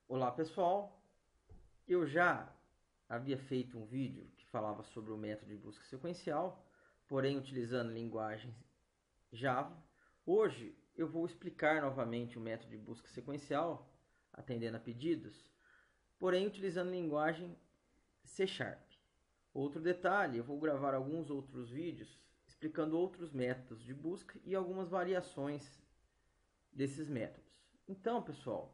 Olá pessoal, eu já havia feito um vídeo que falava sobre o método de busca sequencial, porém utilizando linguagem Java. Hoje eu vou explicar novamente o método de busca sequencial, atendendo a pedidos, porém utilizando linguagem C Sharp. Outro detalhe, eu vou gravar alguns outros vídeos explicando outros métodos de busca e algumas variações desses métodos. Então pessoal,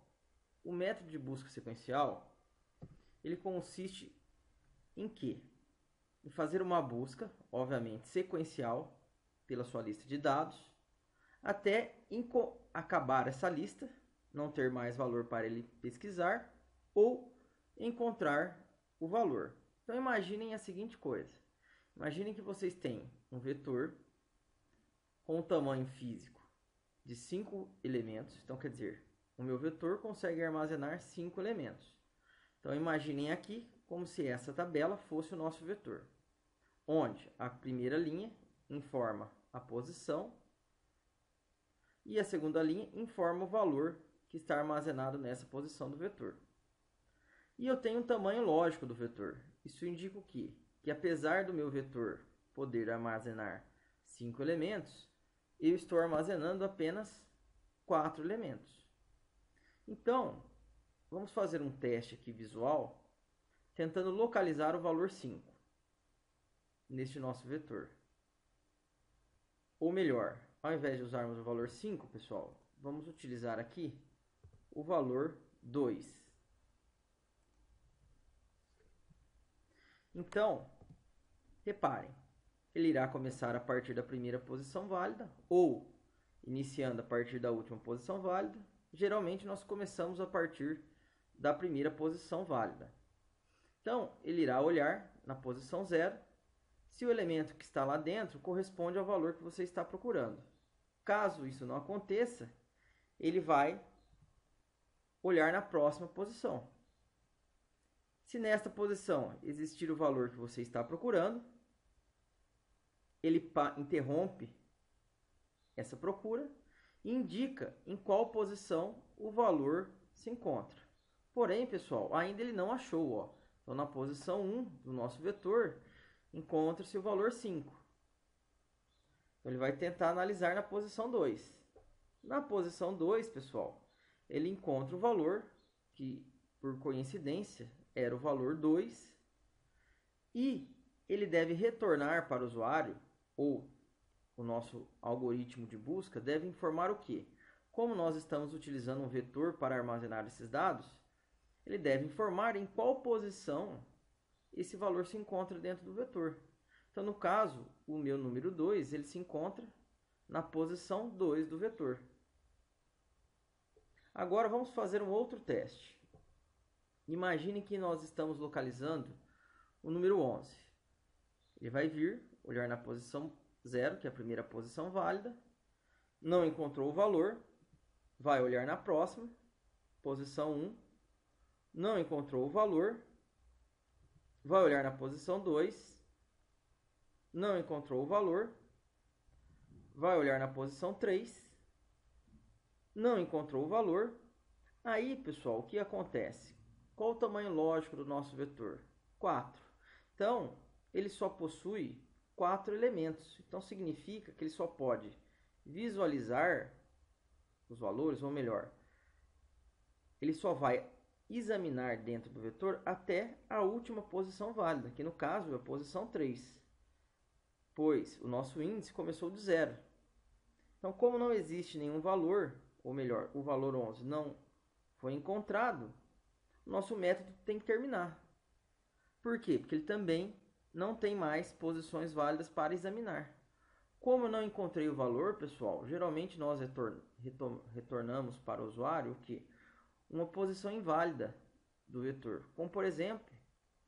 o método de busca sequencial ele consiste em quê? Em fazer uma busca, obviamente sequencial, pela sua lista de dados, até acabar essa lista, não ter mais valor para ele pesquisar ou encontrar o valor. Então imaginem a seguinte coisa. Imaginem que vocês têm um vetor com um tamanho físico de 5 elementos. Então quer dizer, o meu vetor consegue armazenar 5 elementos. Então imaginem aqui como se essa tabela fosse o nosso vetor, onde a primeira linha informa a posição e a segunda linha informa o valor que está armazenado nessa posição do vetor. E eu tenho um tamanho lógico do vetor. Isso indica o quê? Que apesar do meu vetor poder armazenar 5 elementos, eu estou armazenando apenas 4 elementos. Então, vamos fazer um teste aqui visual, tentando localizar o valor 5 neste nosso vetor. Ou melhor, ao invés de usarmos o valor 5, pessoal, vamos utilizar aqui o valor 2. Então, reparem, ele irá começar a partir da primeira posição válida ou iniciando a partir da última posição válida. Geralmente nós começamos a partir da primeira posição válida. Então, ele irá olhar na posição 0 se o elemento que está lá dentro corresponde ao valor que você está procurando. Caso isso não aconteça, ele vai olhar na próxima posição. Se nesta posição existir o valor que você está procurando, ele interrompe essa procura e indica em qual posição o valor se encontra. Porém, pessoal, ainda ele não achou. Ó. Então, na posição 1 do nosso vetor, encontra-se o valor 5. Então, ele vai tentar analisar na posição 2. Na posição 2, pessoal, ele encontra o valor, que por coincidência era o valor 2, e ele deve retornar para o usuário, ou o nosso algoritmo de busca deve informar o quê? Como nós estamos utilizando um vetor para armazenar esses dados, ele deve informar em qual posição esse valor se encontra dentro do vetor. Então, no caso, o meu número 2, ele se encontra na posição 2 do vetor. Agora vamos fazer um outro teste. Imagine que nós estamos localizando o número 11. Ele vai vir, olhar na posição 0, que é a primeira posição válida, não encontrou o valor, vai olhar na próxima, posição 1, não encontrou o valor, vai olhar na posição 2, não encontrou o valor, vai olhar na posição 3, não encontrou o valor. Aí, pessoal, o que acontece? Qual o tamanho lógico do nosso vetor? 4. Então, ele só possui 4 elementos. Então, significa que ele só pode visualizar os valores, ou melhor, ele só vai examinar dentro do vetor até a última posição válida, que no caso é a posição 3, pois o nosso índice começou de 0. Então, como não existe nenhum valor, ou melhor, o valor 11 não foi encontrado, o nosso método tem que terminar. Por quê? Porque ele também não tem mais posições válidas para examinar. Como eu não encontrei o valor, pessoal, geralmente nós retornamos para o usuário que uma posição inválida do vetor, como por exemplo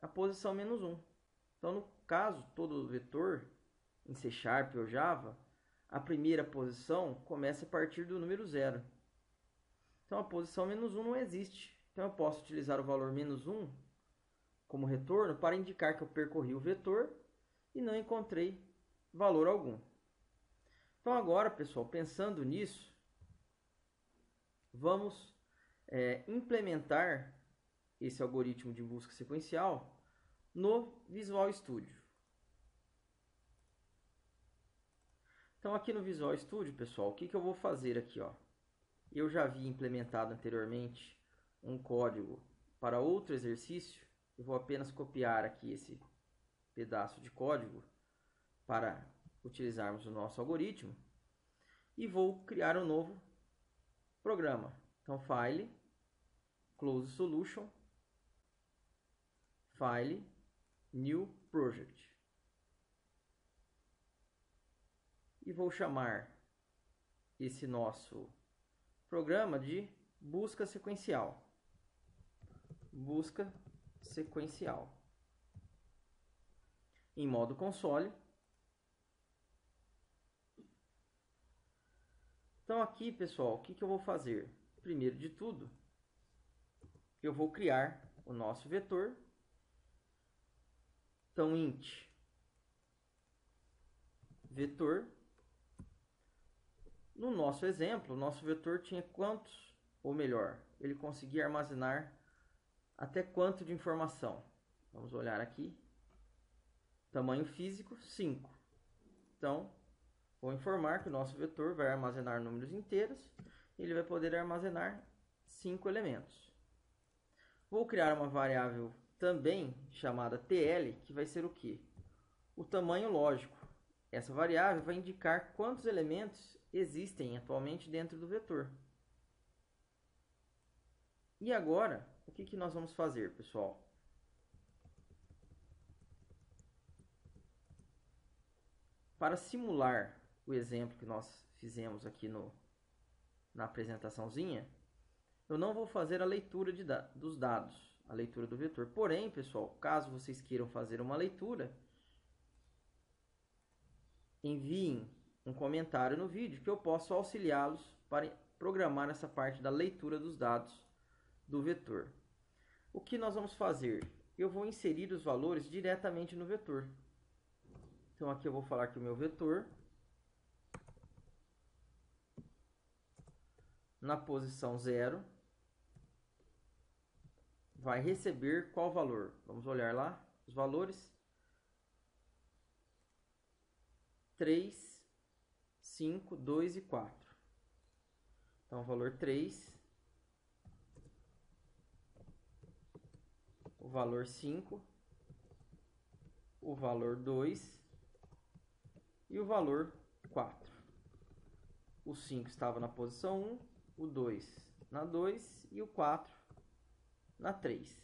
a posição -1. Então, no caso, todo vetor em C Sharp ou Java, a primeira posição começa a partir do número 0. Então, a posição -1 não existe. Então, eu posso utilizar o valor -1 como retorno para indicar que eu percorri o vetor e não encontrei valor algum. Então, agora, pessoal, pensando nisso, vamos implementar esse algoritmo de busca sequencial no Visual Studio. Então aqui no Visual Studio, pessoal, o que eu vou fazer aqui, ó? Eu já havia implementado anteriormente um código para outro exercício. Eu vou apenas copiar aqui esse pedaço de código para utilizarmos o nosso algoritmo e vou criar um novo programa. Então, File, Close Solution, File, New Project. E vou chamar esse nosso programa de busca sequencial. Busca sequencial. Em modo console. Então aqui, pessoal, o que eu vou fazer? Primeiro de tudo, eu vou criar o nosso vetor. Então, int vetor. No nosso exemplo, o nosso vetor tinha quantos, ou melhor, ele conseguia armazenar até quanto de informação? Vamos olhar aqui. Tamanho físico, 5. Então, vou informar que o nosso vetor vai armazenar números inteiros. E ele vai poder armazenar 5 elementos. Vou criar uma variável também chamada TL, que vai ser o quê? O tamanho lógico. Essa variável vai indicar quantos elementos existem atualmente dentro do vetor. E agora, o que nós vamos fazer, pessoal? Para simular o exemplo que nós fizemos aqui na apresentaçãozinha, eu não vou fazer a leitura dos dados, a leitura do vetor. Porém, pessoal, caso vocês queiram fazer uma leitura, enviem um comentário no vídeo que eu posso auxiliá-los para programar essa parte da leitura dos dados do vetor. O que nós vamos fazer? Eu vou inserir os valores diretamente no vetor. Então aqui eu vou falar que o meu vetor, na posição 0, vai receber qual valor? Vamos olhar lá, os valores. 3, 5, 2 e 4. Então, o valor 3, o valor 5, o valor 2 e o valor 4. O 5 estava na posição 1, o 2 na 2 e o 4 na 3.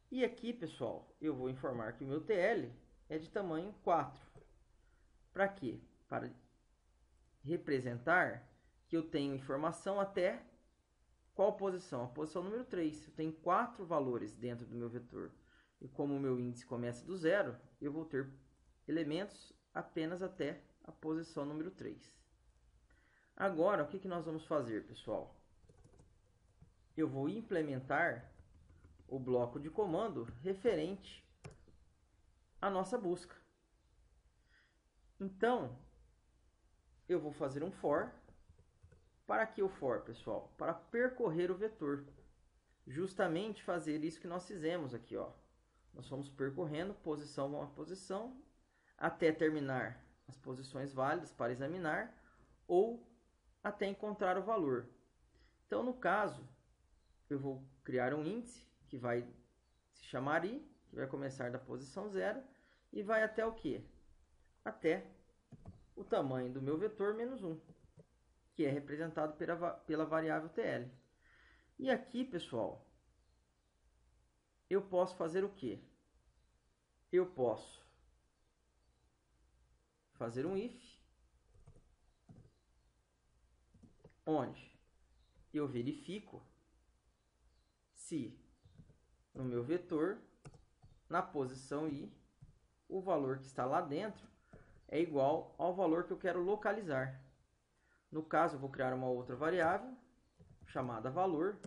E aqui, pessoal, eu vou informar que o meu TL é de tamanho 4. Para quê? Para representar que eu tenho informação até qual posição? A posição número 3. Eu tenho 4 valores dentro do meu vetor. E como o meu índice começa do 0, eu vou ter elementos apenas até a posição número 3. Agora, o que nós vamos fazer, pessoal? Eu vou implementar o bloco de comando referente à nossa busca. Então, eu vou fazer um for. Para que o for, pessoal? Para percorrer o vetor. Justamente fazer isso que nós fizemos aqui, ó. Nós fomos percorrendo posição a posição até terminar as posições válidas para examinar ou até encontrar o valor. Então, no caso, eu vou criar um índice que vai se chamar i, que vai começar da posição 0 e vai até o quê? Até o tamanho do meu vetor menos 1, que é representado pela variável TL. E aqui, pessoal, eu posso fazer o quê? Eu posso fazer um if, onde eu verifico se no meu vetor, na posição i, o valor que está lá dentro é igual ao valor que eu quero localizar. No caso, eu vou criar uma outra variável chamada valor,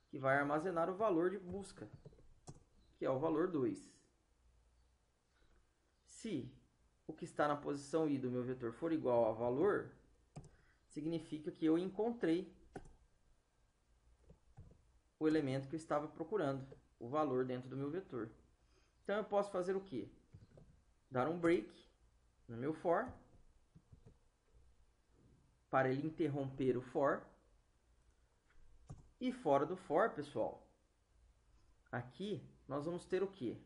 que vai armazenar o valor de busca, que é o valor 2. Se o que está na posição i do meu vetor for igual a valor, significa que eu encontrei o elemento que eu estava procurando, o valor dentro do meu vetor. Então eu posso fazer o quê? Dar um break no meu for, para ele interromper o for. E fora do for, pessoal, aqui nós vamos ter o quê?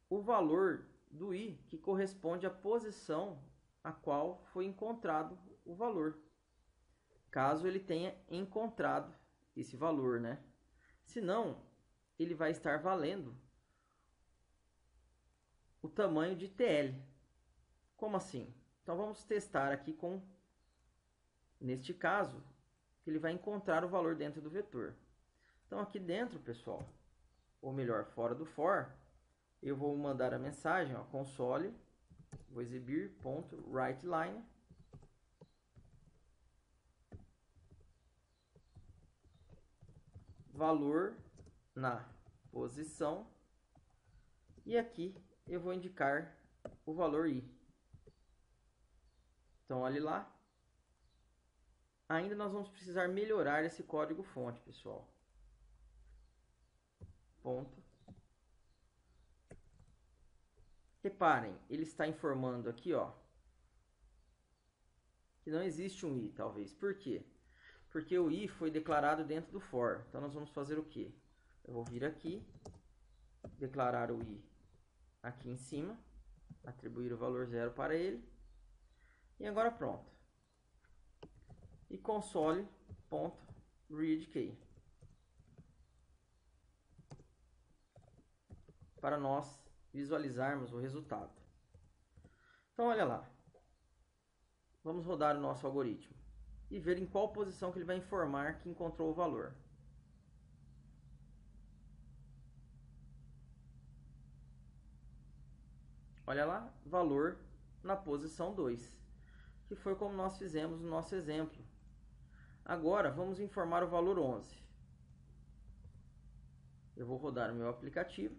O valor do i que corresponde à posição a qual foi encontrado o valor. Caso ele tenha encontrado esse valor, né? Senão, ele vai estar valendo o tamanho de TL. Como assim? Então vamos testar aqui com, neste caso, que ele vai encontrar o valor dentro do vetor. Então aqui dentro, pessoal, ou melhor, fora do for, eu vou mandar a mensagem, ó, console, vou exibir ponto writeLine, valor na posição, e aqui eu vou indicar o valor i. Então olhe lá. Ainda nós vamos precisar melhorar esse código fonte, pessoal. Ponto. Reparem, ele está informando aqui, ó, que não existe um i, talvez. Por quê? Porque o i foi declarado dentro do for. Então nós vamos fazer o quê? Eu vou vir aqui, declarar o i aqui em cima, atribuir o valor 0 para ele. E agora pronto. E console.readKey. Para nós visualizarmos o resultado. Então olha lá. Vamos rodar o nosso algoritmo e ver em qual posição que ele vai informar que encontrou o valor. Olha lá, valor na posição 2, que foi como nós fizemos no nosso exemplo. Agora vamos informar o valor 11. Eu vou rodar o meu aplicativo.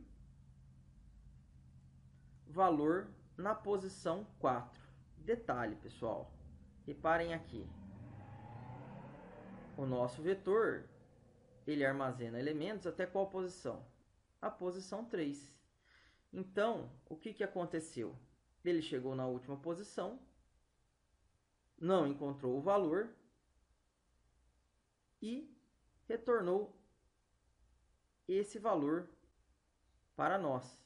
Valor na posição 4. Detalhe, pessoal, reparem aqui. O nosso vetor, ele armazena elementos até qual posição? A posição 3. Então, o que aconteceu? Ele chegou na última posição, não encontrou o valor e retornou esse valor para nós.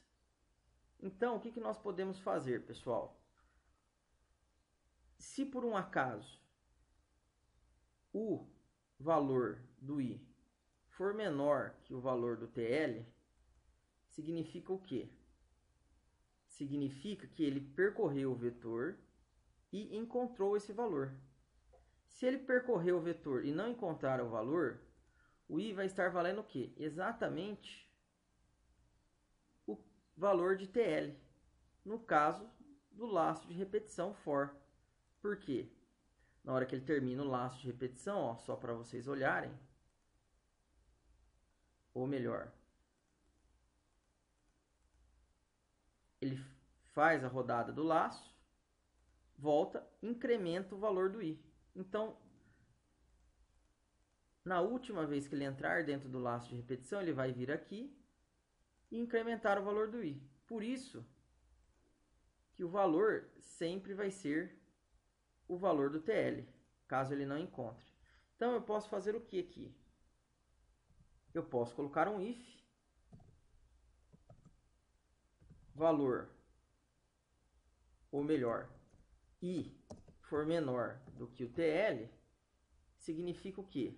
Então, o que nós podemos fazer, pessoal? Se por um acaso o valor do i for menor que o valor do TL, significa o quê? Significa que ele percorreu o vetor e encontrou esse valor. Se ele percorreu o vetor e não encontrar o valor, o i vai estar valendo o quê? Exatamente o valor de TL, no caso do laço de repetição for. Por quê? Na hora que ele termina o laço de repetição, ó, só para vocês olharem, ou melhor, ele faz a rodada do laço, volta, incrementa o valor do i. Então, na última vez que ele entrar dentro do laço de repetição, ele vai vir aqui e incrementar o valor do i. Por isso que o valor sempre vai ser o valor do TL, caso ele não encontre. Então eu posso fazer o que aqui? Eu posso colocar um if valor, ou melhor, i for menor do que o TL, significa o quê?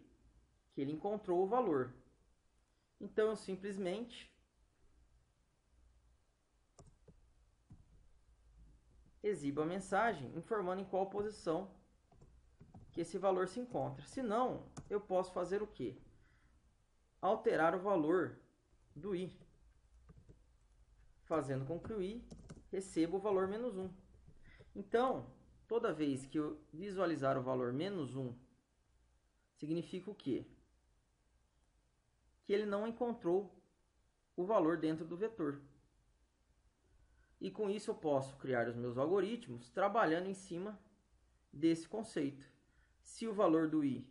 Que ele encontrou o valor. Então eu simplesmente exibo a mensagem informando em qual posição que esse valor se encontra. Se não, eu posso fazer o quê? Alterar o valor do i, fazendo com que o i receba o valor menos 1. Então, toda vez que eu visualizar o valor menos 1, significa o quê? Que ele não encontrou o valor dentro do vetor. E com isso eu posso criar os meus algoritmos trabalhando em cima desse conceito. Se o valor do i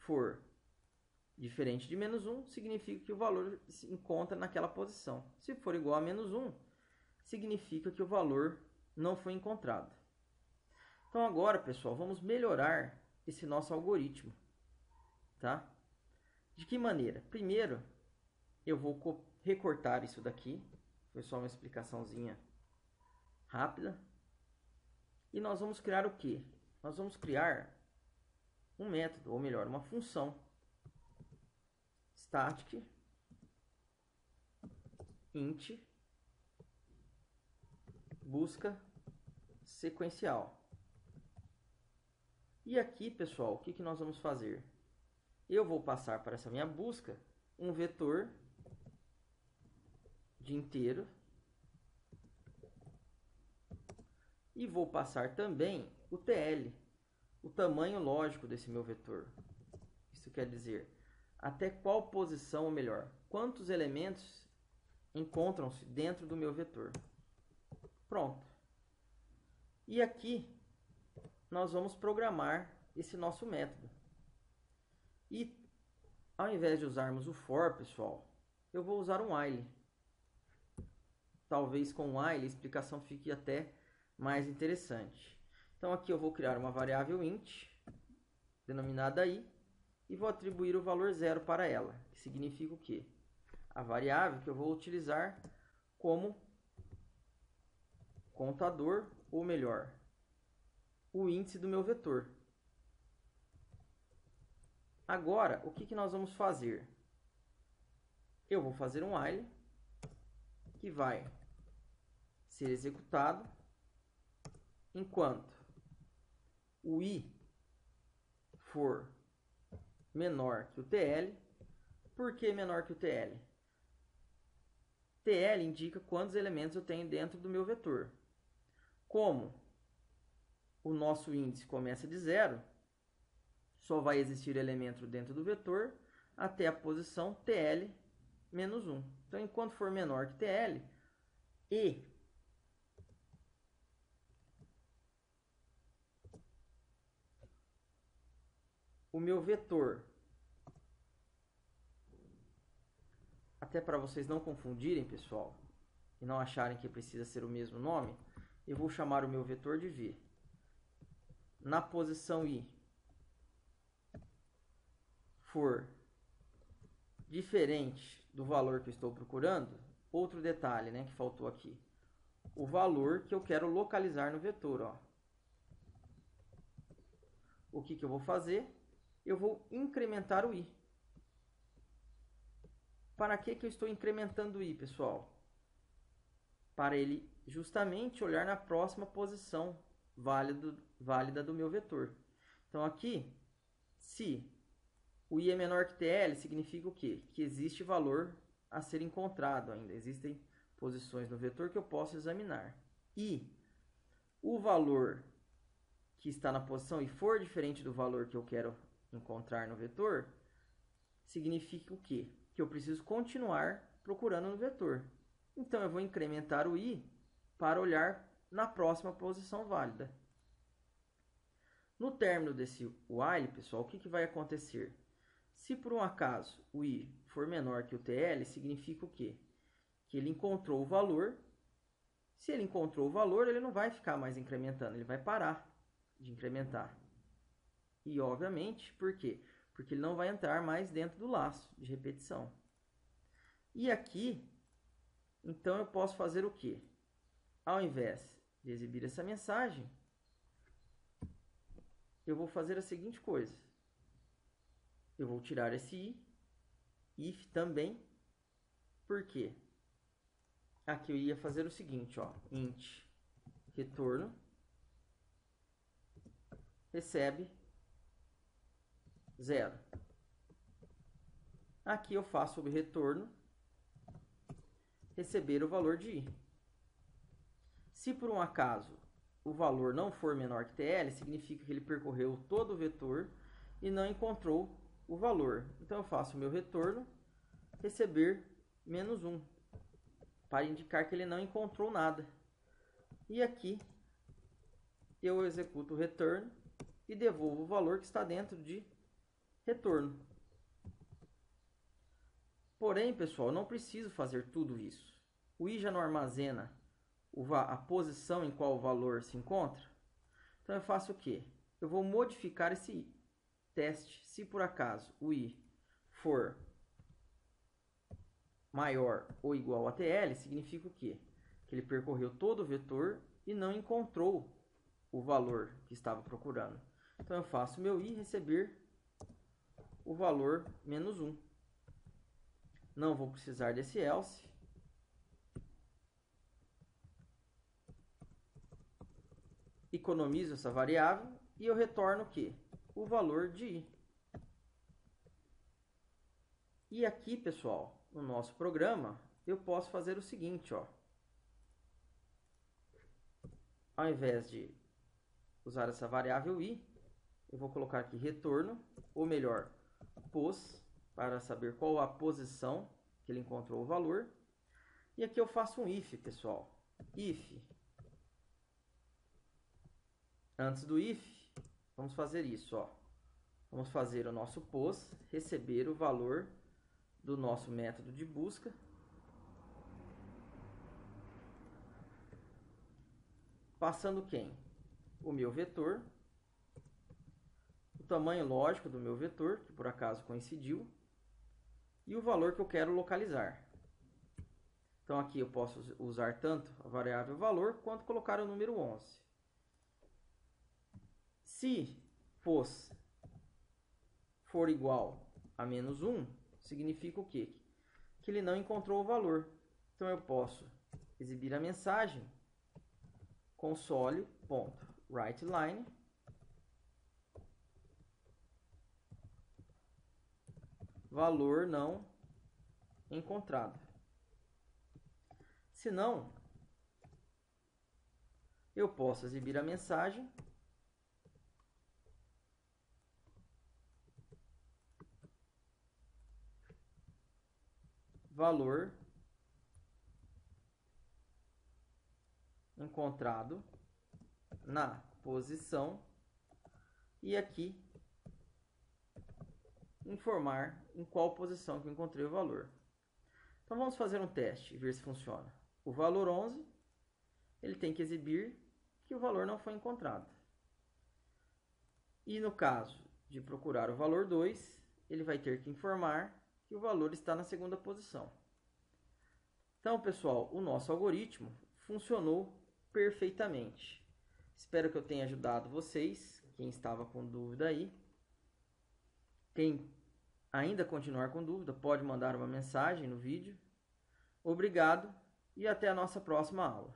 for diferente de menos 1, significa que o valor se encontra naquela posição. Se for igual a menos 1, significa que o valor não foi encontrado. Então agora, pessoal, vamos melhorar esse nosso algoritmo, tá? De que maneira? Primeiro, eu vou recortar isso daqui. Foi só uma explicaçãozinha rápida. E nós vamos criar o quê? Nós vamos criar um método, ou melhor, uma função static int busca sequencial. E aqui, pessoal, o que nós vamos fazer? Eu vou passar para essa minha busca um vetor de inteiro e vou passar também o TL, o tamanho lógico desse meu vetor. Isso quer dizer, até qual posição, ou melhor, quantos elementos encontram-se dentro do meu vetor. Pronto. E aqui nós vamos programar esse nosso método. E ao invés de usarmos o for, pessoal, eu vou usar um while. Talvez com o while a explicação fique até mais interessante. Então aqui eu vou criar uma variável int, denominada i, e vou atribuir o valor 0 para ela, que significa o quê? A variável que eu vou utilizar como contador, ou melhor, o índice do meu vetor. Agora, o que nós vamos fazer? Eu vou fazer um while que vai ser executado enquanto o i for menor que o TL. Por que menor que o TL? TL indica quantos elementos eu tenho dentro do meu vetor. Como o nosso índice começa de 0, só vai existir elemento dentro do vetor até a posição TL menos 1. Então, enquanto for menor que TL, e o meu vetor, até para vocês não confundirem, pessoal, e não acharem que precisa ser o mesmo nome, eu vou chamar o meu vetor de V. Na posição I for diferente do valor que eu estou procurando, outro detalhe, né, que faltou aqui, o valor que eu quero localizar no vetor. Ó. O que eu vou fazer? Eu vou incrementar o i. Para que eu estou incrementando o i, pessoal? Para ele justamente olhar na próxima posição válida do meu vetor. Então aqui, se o i é menor que TL, significa o quê? Que existe valor a ser encontrado ainda. Existem posições no vetor que eu posso examinar. E o valor que está na posição i for diferente do valor que eu quero encontrar no vetor, significa o quê? Que eu preciso continuar procurando no vetor. Então eu vou incrementar o i para olhar na próxima posição válida. No término desse while, pessoal, o que vai acontecer? Se por um acaso o i for menor que o TL, significa o quê? Que ele encontrou o valor. Se ele encontrou o valor, ele não vai ficar mais incrementando, ele vai parar de incrementar. E, obviamente, por quê? Porque ele não vai entrar mais dentro do laço de repetição. E aqui, então, eu posso fazer o quê? Ao invés de exibir essa mensagem, eu vou fazer a seguinte coisa. Eu vou tirar esse i, if também, por quê? Aqui eu ia fazer o seguinte, ó, int retorno recebe 0. Aqui eu faço o retorno receber o valor de i. Se por um acaso o valor não for menor que TL, significa que ele percorreu todo o vetor e não encontrou o valor. Então eu faço o meu retorno receber menos 1, para indicar que ele não encontrou nada. E aqui eu executo o return e devolvo o valor que está dentro de retorno. Porém, pessoal, eu não preciso fazer tudo isso. O i já não armazena a posição em qual o valor se encontra. Então eu faço o quê? Eu vou modificar esse teste. Se por acaso o i for maior ou igual a TL, significa o quê? Que ele percorreu todo o vetor e não encontrou o valor que estava procurando. Então eu faço meu i receber o valor menos 1. Não vou precisar desse else. Economizo essa variável e eu retorno o quê? O valor de i. E aqui, pessoal, no nosso programa, eu posso fazer o seguinte, ó. Ao invés de usar essa variável i, eu vou colocar aqui retorno, ou melhor, pos, para saber qual a posição que ele encontrou o valor. E aqui eu faço um if, pessoal. If. Antes do if, vamos fazer isso, ó. Vamos fazer o nosso pos, receber o valor do nosso método de busca. Passando quem? O meu vetor. O tamanho lógico do meu vetor, que por acaso coincidiu. E o valor que eu quero localizar. Então aqui eu posso usar tanto a variável valor quanto colocar o número 11. Se pos for igual a menos 1, significa o quê? Que ele não encontrou o valor. Então eu posso exibir a mensagem console.writeLine valor não encontrado. Se não, eu posso exibir a mensagem valor encontrado na posição e aqui informar em qual posição que eu encontrei o valor. Então vamos fazer um teste e ver se funciona. O valor 11, ele tem que exibir que o valor não foi encontrado. E no caso de procurar o valor 2, ele vai ter que informar que o valor está na segunda posição. Então, pessoal, o nosso algoritmo funcionou perfeitamente. Espero que eu tenha ajudado vocês, quem estava com dúvida aí. Quem ainda continuar com dúvida, pode mandar uma mensagem no vídeo. Obrigado e até a nossa próxima aula.